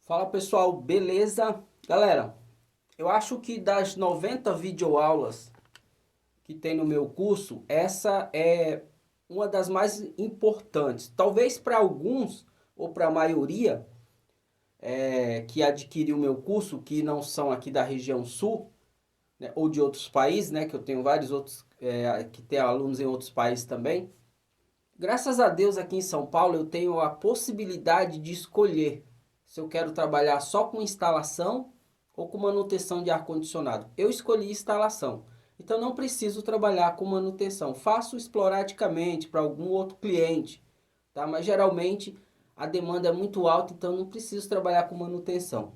Fala pessoal, beleza? Galera, eu acho que das 90 videoaulas que tem no meu curso, essa é uma das mais importantes. Talvez para alguns, ou para a maioria que adquiriu o meu curso, que não são aqui da região sul, né, ou de outros países, né, que eu tenho vários outros que tem alunos em outros países também. Graças a Deus aqui em São Paulo eu tenho a possibilidade de escolher se eu quero trabalhar só com instalação ou com manutenção de ar-condicionado. Eu escolhi instalação, então não preciso trabalhar com manutenção. Faço esporadicamente para algum outro cliente, tá? Mas geralmente a demanda é muito alta, então não preciso trabalhar com manutenção.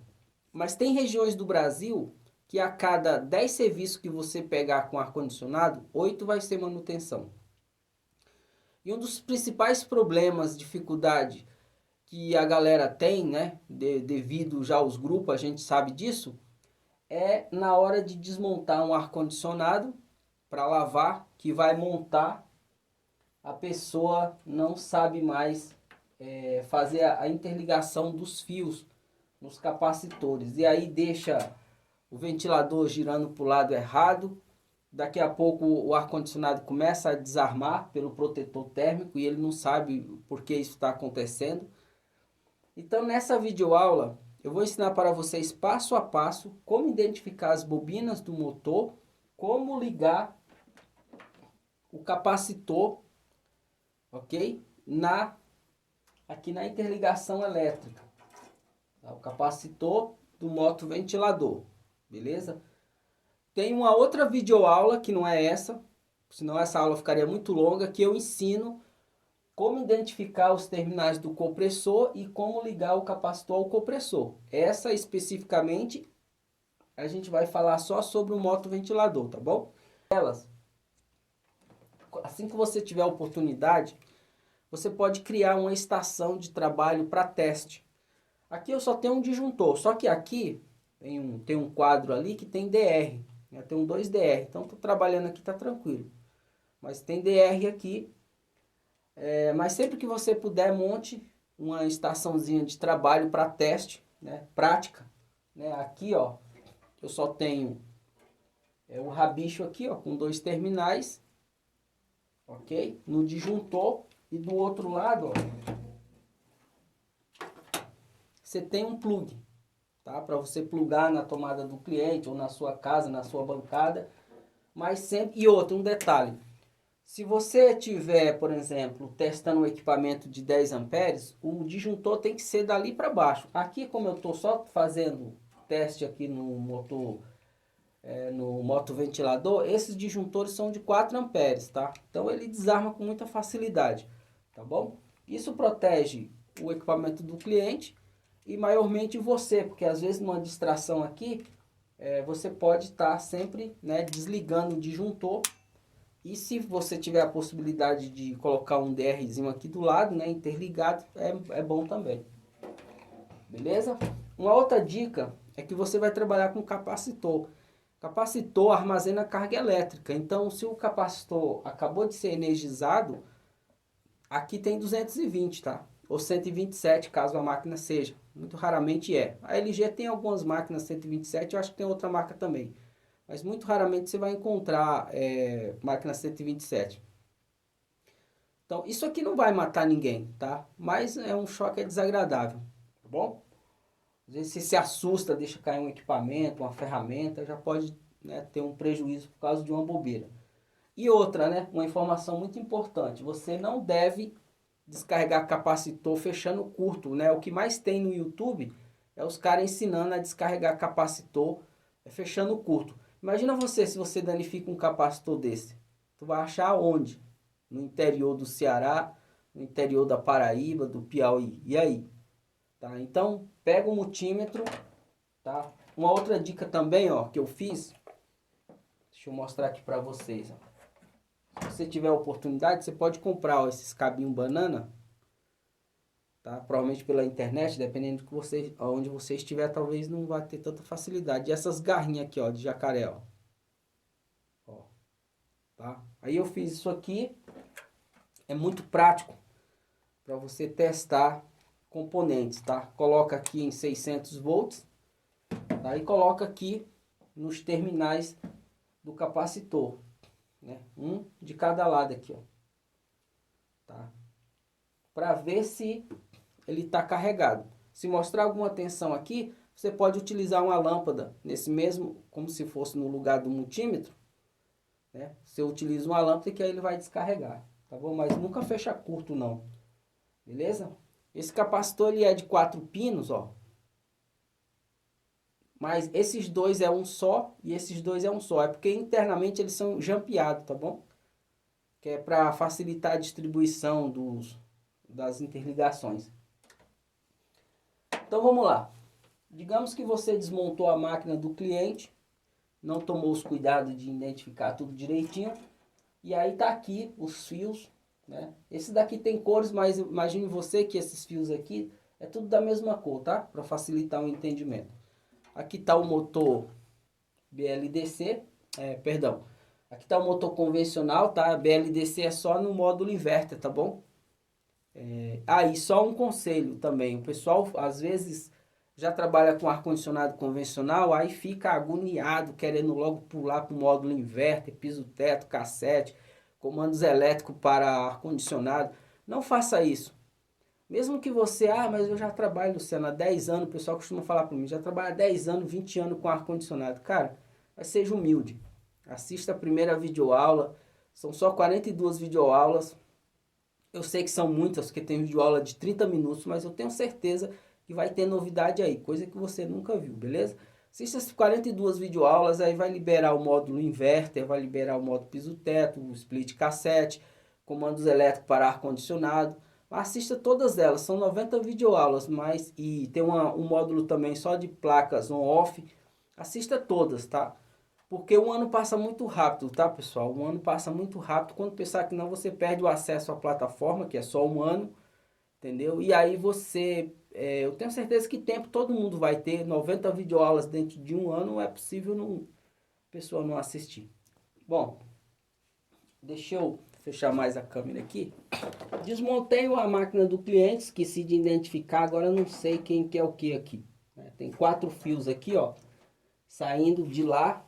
Mas tem regiões do Brasil que a cada 10 serviços que você pegar com ar-condicionado, 8 vai ser manutenção. E um dos principais problemas, dificuldade que a galera tem, né, devido já aos grupos, a gente sabe disso, é na hora de desmontar um ar-condicionado para lavar, que vai montar, a pessoa não sabe mais fazer a interligação dos fios nos capacitores. E aí deixa o ventilador girando para o lado errado. Daqui a pouco o ar-condicionado começa a desarmar pelo protetor térmico e ele não sabe por que isso está acontecendo. Então nessa videoaula eu vou ensinar para vocês passo a passo como identificar as bobinas do motor, como ligar o capacitor, ok? Aqui na interligação elétrica, tá? O capacitor do motoventilador, beleza? Tem uma outra videoaula que não é essa, senão essa aula ficaria muito longa, que eu ensino como identificar os terminais do compressor e como ligar o capacitor ao compressor. Essa especificamente a gente vai falar só sobre o motoventilador, tá bom? Elas, assim que você tiver a oportunidade, você pode criar uma estação de trabalho para teste. Aqui eu só tenho um disjuntor, só que aqui tem um quadro ali que tem DR. Eu tenho dois DR, então estou trabalhando aqui, tá tranquilo. Mas tem DR aqui. Mas sempre que você puder, monte uma estaçãozinha de trabalho para teste, né, prática. Né? Aqui, ó, eu só tenho o rabicho aqui, ó, com dois terminais, ok? No disjuntor e do outro lado, ó, você tem um plug, tá? Para você plugar na tomada do cliente ou na sua casa, na sua bancada. Mas sempre e outro, um detalhe. Se você tiver, por exemplo, testando um equipamento de 10 amperes, o disjuntor tem que ser dali para baixo. Aqui, como eu estou só fazendo teste aqui no motor, no motoventilador, esses disjuntores são de 4 amperes, tá? Então ele desarma com muita facilidade, tá bom? Isso protege o equipamento do cliente e maiormente você, porque às vezes numa distração aqui, você pode estar sempre, né, desligando o disjuntor. E se você tiver a possibilidade de colocar um DRzinho aqui do lado, né, interligado, é bom também. Beleza? Uma outra dica é que você vai trabalhar com capacitor. Capacitor armazena carga elétrica. Então, se o capacitor acabou de ser energizado, aqui tem 220, tá? Ou 127, caso a máquina seja. Muito raramente é. A LG tem algumas máquinas 127, eu acho que tem outra marca também. Mas muito raramente você vai encontrar máquina 127. Então, isso aqui não vai matar ninguém, tá? Mas é um choque desagradável, tá bom? Às vezes você se assusta, deixa cair um equipamento, uma ferramenta, já pode, né, ter um prejuízo por causa de uma bobeira. E outra, né, uma informação muito importante, você não deve descarregar capacitor fechando curto, né? O que mais tem no YouTube é os caras ensinando a descarregar capacitor fechando curto. Imagina você se você danifica um capacitor desse. Tu vai achar onde? No interior do Ceará, no interior da Paraíba, do Piauí. E aí? Tá? Então, pega o multímetro, tá? Uma outra dica também, ó, que eu fiz. Deixa eu mostrar aqui para vocês, ó. Se você tiver a oportunidade, você pode comprar, ó, esses cabinhos banana, tá? Provavelmente pela internet, dependendo do que você, onde você estiver, talvez não vá ter tanta facilidade. E essas garrinhas aqui, ó, de jacaré, ó. Ó, tá? Aí eu fiz isso aqui, é muito prático para você testar componentes, tá? Coloca aqui em 600 volts, tá? E coloca aqui nos terminais do capacitor, né? Um de cada lado aqui, ó, tá? Para ver se ele está carregado. Se mostrar alguma tensão aqui, você pode utilizar uma lâmpada nesse mesmo, como se fosse no lugar do multímetro, né? Você utiliza uma lâmpada que aí ele vai descarregar, tá bom? Mas nunca fecha curto não, beleza? Esse capacitor ele é de 4 pinos, ó. Mas esses dois é um só e esses dois é um só. É porque internamente eles são jampeados, tá bom? Que é para facilitar a distribuição das interligações. Então vamos lá. Digamos que você desmontou a máquina do cliente, não tomou os cuidados de identificar tudo direitinho. E aí tá aqui os fios, né? Esse daqui tem cores, mas imagine você que esses fios aqui é tudo da mesma cor, tá? Para facilitar o entendimento. Aqui tá o motor BLDC, perdão. Aqui tá o motor convencional, tá? BLDC é só no módulo inverter, tá bom? Aí só um conselho também. O pessoal às vezes já trabalha com ar-condicionado convencional, aí fica agoniado, querendo logo pular para o módulo inverter, piso-teto, cassete, comandos elétricos para ar-condicionado. Não faça isso. Mesmo que você, mas eu já trabalho, Luciano, há 10 anos, o pessoal costuma falar para mim, já trabalho há 10 anos, 20 anos com ar-condicionado. Cara, mas seja humilde. Assista a primeira videoaula, são só 42 videoaulas. Eu sei que são muitas, porque tem videoaula de 30 minutos, mas eu tenho certeza que vai ter novidade aí, coisa que você nunca viu, beleza? Assista as 42 videoaulas, aí vai liberar o módulo inverter, vai liberar o módulo piso-teto, o split cassete, comandos elétricos para ar-condicionado. Assista todas elas, são 90 videoaulas, mas e tem um módulo também só de placas on-off. Assista todas, tá? Porque o ano passa muito rápido, tá, pessoal? O ano passa muito rápido. Quando pensar que não, você perde o acesso à plataforma, que é só um ano, entendeu? E aí você, eu tenho certeza que tempo todo mundo vai ter. 90 videoaulas dentro de um ano, é possível a pessoa não assistir. Bom, deixa eu fechar mais a câmera aqui. Desmontei a máquina do cliente, esqueci de identificar, agora eu não sei quem que é o que aqui. Tem 4 fios aqui, ó, saindo de lá,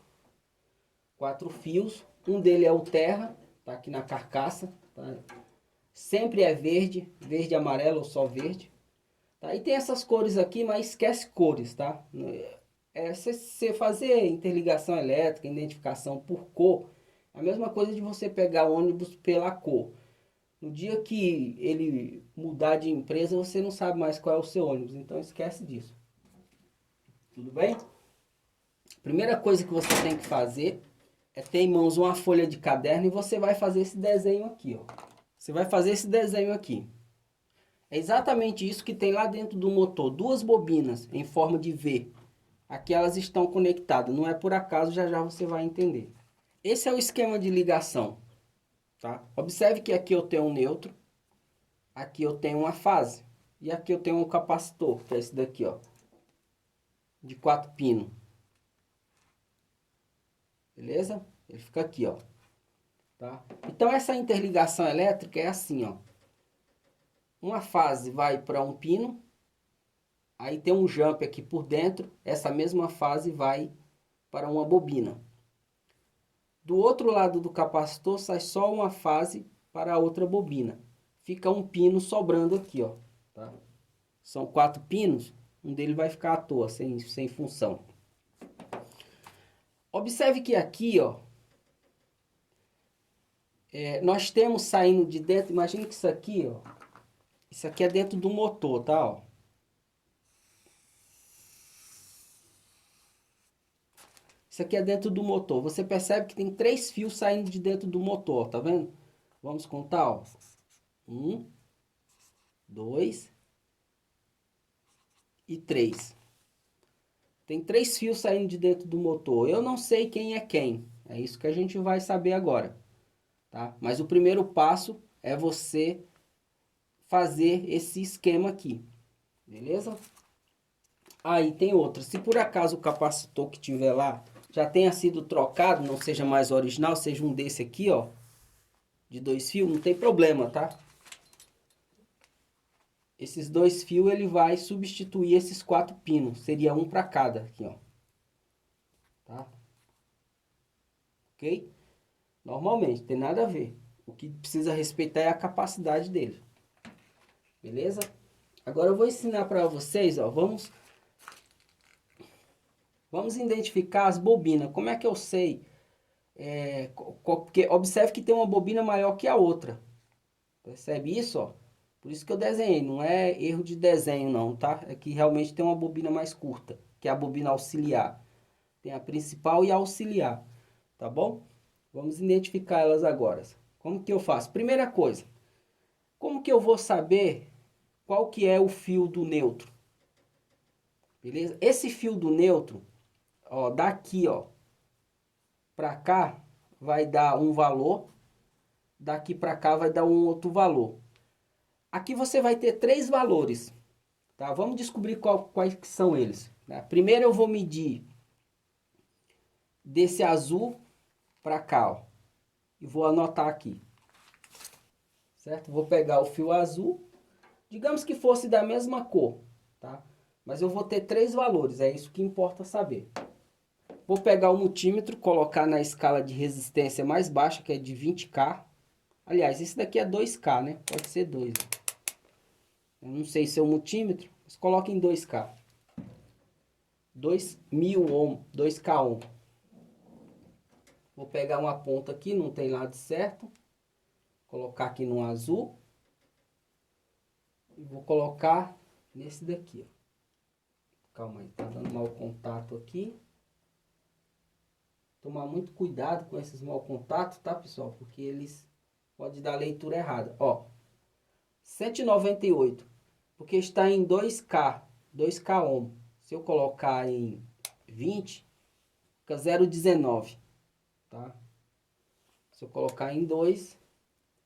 4 fios. Um dele é o terra, tá aqui na carcaça, tá? Sempre é verde, verde, amarelo ou só verde. Tá? E tem essas cores aqui, mas esquece cores, tá? Você fazer interligação elétrica, identificação por cor, é a mesma coisa de você pegar o ônibus pela cor. No dia que ele mudar de empresa, você não sabe mais qual é o seu ônibus. Então esquece disso. Tudo bem? Primeira coisa que você tem que fazer é ter em mãos uma folha de caderno e você vai fazer esse desenho aqui, ó. Você vai fazer esse desenho aqui. É exatamente isso que tem lá dentro do motor. 2 bobinas em forma de V. Aqui elas estão conectadas. Não é por acaso, já já você vai entender. Esse é o esquema de ligação. Tá? Observe que aqui eu tenho um neutro, aqui eu tenho uma fase e aqui eu tenho um capacitor, que é esse daqui, ó, de 4 pinos. Beleza? Ele fica aqui, ó. Tá? Então essa interligação elétrica é assim, ó. Uma fase vai para um pino, aí tem um jump aqui por dentro, essa mesma fase vai para uma bobina. Do outro lado do capacitor sai só uma fase para a outra bobina. Fica um pino sobrando aqui, ó. Tá? São 4 pinos, um deles vai ficar à toa, sem função. Observe que aqui, ó, nós temos saindo de dentro, imagine que isso aqui, ó, isso aqui é dentro do motor, tá? Ó. Isso aqui é dentro do motor. Você percebe que tem 3 fios saindo de dentro do motor, tá vendo? Vamos contar, ó. 1, 2 e 3. Tem 3 fios saindo de dentro do motor. Eu não sei quem é quem. É isso que a gente vai saber agora. Tá? Mas o primeiro passo é você fazer esse esquema aqui. Beleza? Aí tem outra. Se por acaso o capacitor que tiver lá já tenha sido trocado, não seja mais original, seja um desse aqui, ó, de 2 fios, não tem problema, tá? esses dois fios ele vai substituir esses 4 pinos. Seria um para cada aqui, ó. Tá? Ok? Normalmente, tem nada a ver. O que precisa respeitar é a capacidade dele. Beleza? Agora eu vou ensinar para vocês, ó. Vamos identificar as bobinas. Como é que eu sei? Porque observe que tem uma bobina maior que a outra. Percebe isso, ó? Por isso que eu desenhei. Não é erro de desenho, não, tá? É que realmente tem uma bobina mais curta, que é a bobina auxiliar. Tem a principal e a auxiliar, tá bom? Vamos identificar elas agora. Como que eu faço? Primeira coisa, como que eu vou saber qual que é o fio do neutro? Beleza? Esse fio do neutro, ó, daqui, ó, para cá vai dar um valor, daqui para cá vai dar um outro valor. Aqui você vai ter 3 valores, tá? Vamos descobrir quais que são eles, né? Primeiro eu vou medir desse azul para cá, ó, e vou anotar aqui, certo? Vou pegar o fio azul, digamos que fosse da mesma cor, tá? Mas eu vou ter 3 valores, é isso que importa saber. Vou pegar o multímetro, colocar na escala de resistência mais baixa, que é de 20K. Aliás, esse daqui é 2K, né? Pode ser 2. Eu não sei se é o multímetro, mas coloque em 2K. 2000 ohm, 2K ohm. Vou pegar uma ponta aqui, não tem lado certo. Colocar aqui no azul. E vou colocar nesse daqui, ó. Calma aí, tá dando mau contato aqui. Tomar muito cuidado com esses mau contatos, tá, pessoal? Porque eles podem dar leitura errada. Ó, 198, porque está em 2K, 2K ohm. Se eu colocar em 20, fica 0,19, tá? Se eu colocar em 2,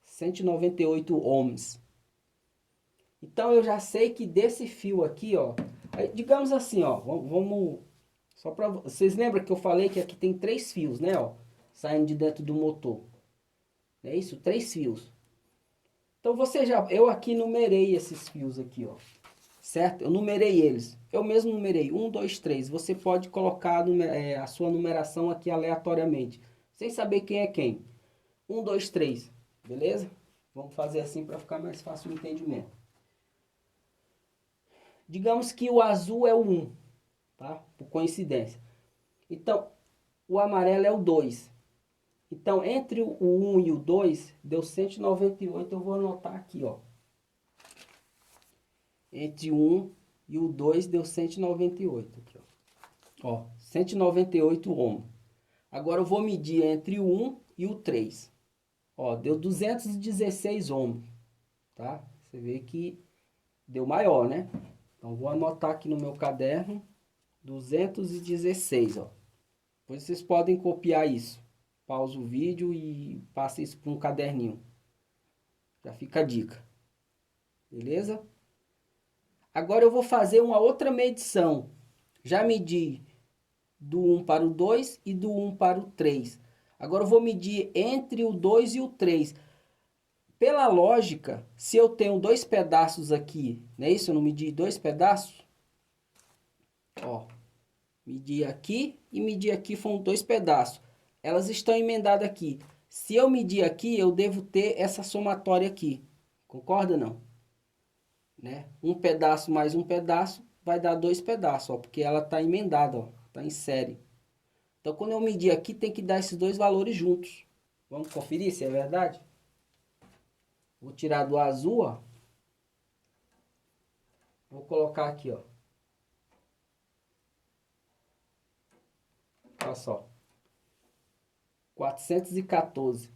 198 ohms. Então eu já sei que desse fio aqui, ó, digamos assim, ó, vamos só para vocês lembram que eu falei que aqui tem 3 fios, né, ó, saindo de dentro do motor. É isso, 3 fios. Então eu aqui numerei esses fios aqui, ó. Certo? Eu numerei eles. Eu mesmo numerei 1, 2, 3. Você pode colocar a sua numeração aqui aleatoriamente, sem saber quem é quem. 1, 2, 3. Beleza? Vamos fazer assim para ficar mais fácil o entendimento. Digamos que o azul é o 1, tá? Por coincidência. Então, o amarelo é o 2. Então, entre o 1 e o 2, deu 198. Eu vou anotar aqui, ó. Entre o 1 e o 2 deu 198. Aqui, ó. 198 ohm. Agora eu vou medir entre o 1 e o 3. Ó, deu 216 ohm. Tá? Você vê que deu maior, né? Então vou anotar aqui no meu caderno 216, ó. Depois vocês podem copiar isso. Pausa o vídeo e passa isso para um caderninho. Já fica a dica. Beleza? Agora eu vou fazer uma outra medição. Já medi do 1 para o 2 e do 1 para o 3. Agora eu vou medir entre o 2 e o 3. Pela lógica, se eu tenho 2 pedaços aqui, não é isso? Eu não medi 2 pedaços? Ó, medi aqui e medi aqui, foram 2 pedaços. Elas estão emendadas aqui. Se eu medir aqui, eu devo ter essa somatória aqui. Concorda não? Né? Um pedaço mais um pedaço vai dar 2 pedaços, ó, porque ela está emendada, ó, está em série. Então, quando eu medir aqui, tem que dar esses 2 valores juntos. Vamos conferir se é verdade? Vou tirar do azul, ó. Vou colocar aqui, ó. Olha só. 414.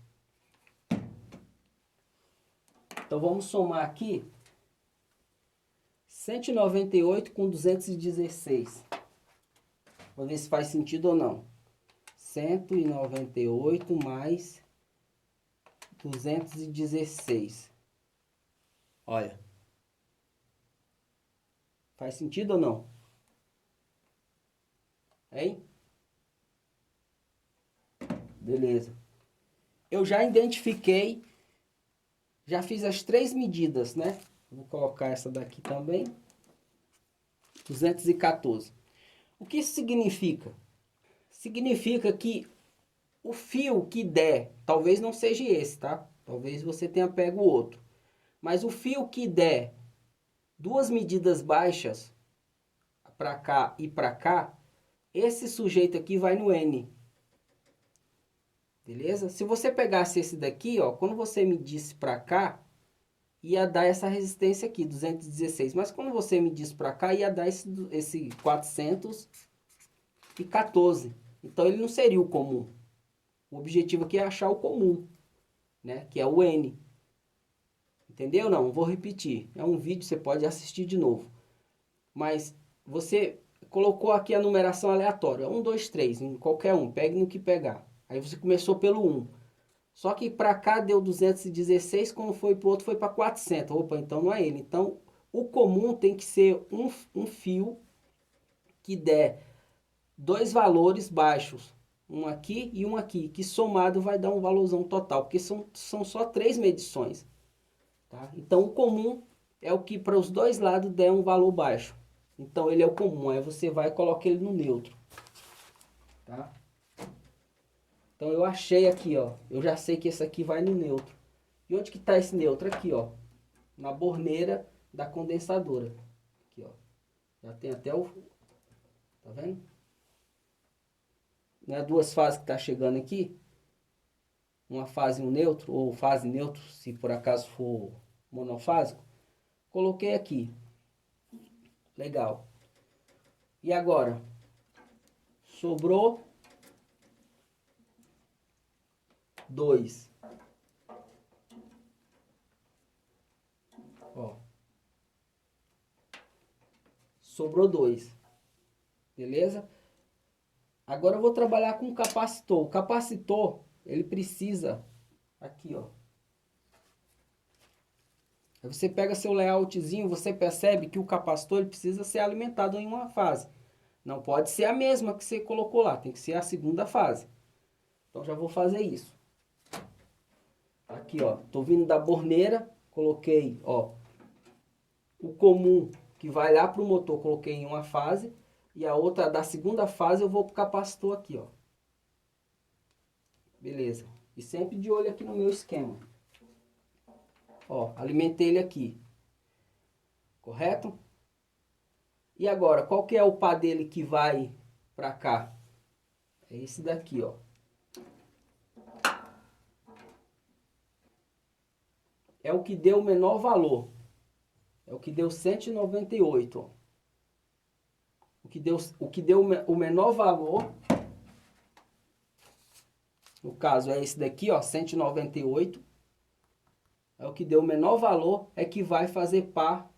Então, vamos somar aqui 198 com 216. Vou ver se faz sentido ou não. 198 mais 216. Olha. Faz sentido ou não? Hein? Beleza. Eu já identifiquei, já fiz as 3 medidas, né? Vou colocar essa daqui também. 214. O que isso significa? Significa que o fio que der, talvez não seja esse, tá? Talvez você tenha pego outro. Mas o fio que der duas medidas baixas, para cá e para cá, esse sujeito aqui vai no N. Beleza? Se você pegasse esse daqui, ó, quando você medisse para cá, ia dar essa resistência aqui, 216. Mas quando você medisse para cá, ia dar esse 414. Então ele não seria o comum. O objetivo aqui é achar o comum, né? Que é o N. Entendeu? Não, vou repetir. É um vídeo, você pode assistir de novo. Mas você colocou aqui a numeração aleatória. 1, 2, 3, em qualquer um. Pegue no que pegar. Aí você começou pelo 1. Só que para cá deu 216, quando foi para o outro foi para 400. Opa, então não é ele. Então o comum tem que ser um fio que der dois valores baixos. Um aqui e um aqui. Que somado vai dar um valorzão total. Porque são só 3 medições. Tá? Então o comum é o que para os dois lados der um valor baixo. Então ele é o comum. Aí você vai e coloca ele no neutro. Tá? Então eu achei aqui, ó. Eu já sei que esse aqui vai no neutro. E onde que está esse neutro? Aqui, ó. Na borneira da condensadora. Aqui, ó. Já tem até o... Tá vendo? Não é duas fases que tá chegando aqui? Uma fase e um neutro, ou fase e neutro, se por acaso for monofásico. Coloquei aqui. Legal. E agora? Sobrou 2. Ó. Sobrou 2. Beleza? Agora eu vou trabalhar com o capacitor. O capacitor, ele precisa... Aqui, ó. Aí você pega seu layoutzinho, você percebe que o capacitor ele precisa ser alimentado em uma fase. Não pode ser a mesma que você colocou lá, tem que ser a segunda fase. Então já vou fazer isso. Aqui, ó, tô vindo da borneira, coloquei, ó, o comum que vai lá pro motor, coloquei em uma fase. E a outra, da segunda fase, eu vou pro capacitor aqui, ó. Beleza. E sempre de olho aqui no meu esquema. Ó, alimentei ele aqui. Correto? E agora, qual que é o par dele que vai pra cá? É esse daqui, ó. É o que deu o menor valor. É o que deu 198, ó. O que deu o menor valor, no caso é esse daqui, ó, 198. É o que deu o menor valor, é que vai fazer par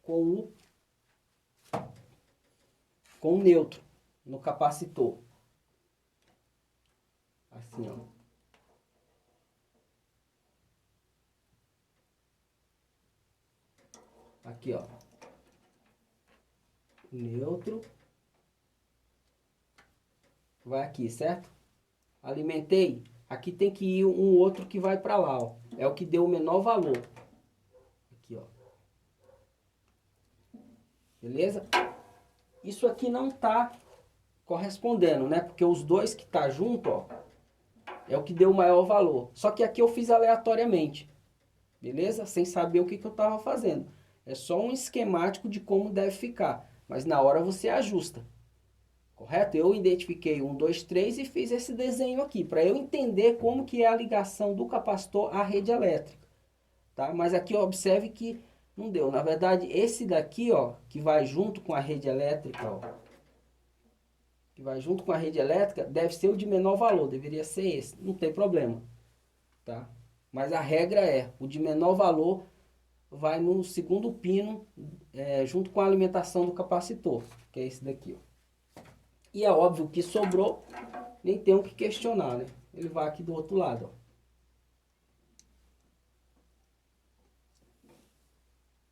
com o neutro no capacitor. Assim, ó. Aqui, ó. Neutro. Vai aqui, certo? Alimentei. Aqui tem que ir um outro que vai para lá, ó. É o que deu o menor valor. Aqui, ó. Beleza? Isso aqui não tá correspondendo, né? Porque os dois que tá junto, ó, é o que deu o maior valor. Só que aqui eu fiz aleatoriamente. Beleza? Sem saber o que eu tava fazendo. É só um esquemático de como deve ficar. Mas na hora você ajusta. Correto? Eu identifiquei 1, 2, 3 e fiz esse desenho aqui. Para eu entender como que é a ligação do capacitor à rede elétrica. Tá? Mas aqui observe que não deu. Na verdade, esse daqui, ó, que vai junto com a rede elétrica, ó. Que vai junto com a rede elétrica, deve ser o de menor valor. Deveria ser esse. Não tem problema. Tá? Mas a regra é, o de menor valor vai no segundo pino, junto com a alimentação do capacitor, que é esse daqui, ó. E é óbvio que sobrou, nem tem o que questionar, né? Ele vai aqui do outro lado, ó.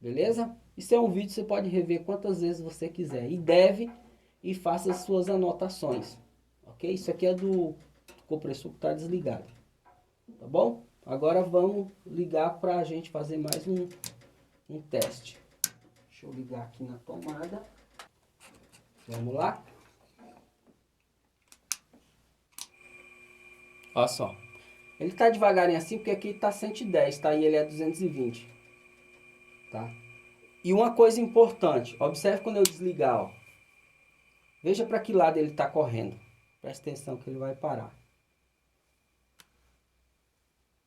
Beleza? Isso é um vídeo que você pode rever quantas vezes você quiser. E deve, e faça as suas anotações. Ok? Isso aqui é do compressor que está desligado. Tá bom? Agora vamos ligar para a gente fazer mais um um teste. Deixa eu ligar aqui na tomada. Vamos lá. Olha só. Ele tá devagarinho assim porque aqui tá 110, tá? E ele é 220. Tá? E uma coisa importante. Observe quando eu desligar, ó. Veja para que lado ele tá correndo. Presta atenção que ele vai parar.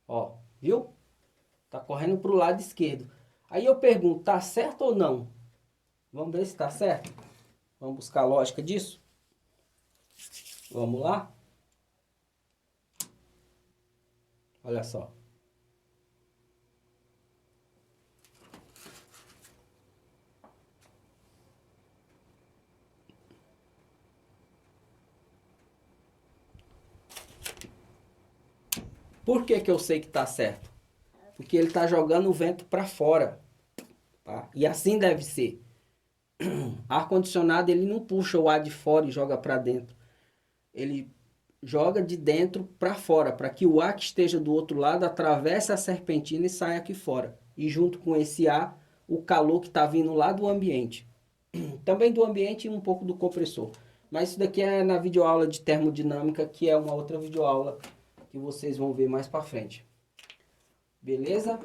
Ó, viu? Tá correndo pro lado esquerdo. Aí eu pergunto, tá certo ou não? Vamos ver se tá certo? Vamos buscar a lógica disso? Vamos lá? Olha só. Por que que eu sei que tá certo? Porque ele tá jogando o vento para fora, tá? E assim deve ser. Ar-condicionado, ele não puxa o ar de fora e joga para dentro. Ele joga de dentro para fora, para que o ar que esteja do outro lado atravesse a serpentina e saia aqui fora. E junto com esse ar, o calor que está vindo lá do ambiente. Também do ambiente e um pouco do compressor. Mas isso daqui é na videoaula de termodinâmica, que é uma outra videoaula que vocês vão ver mais para frente. Beleza?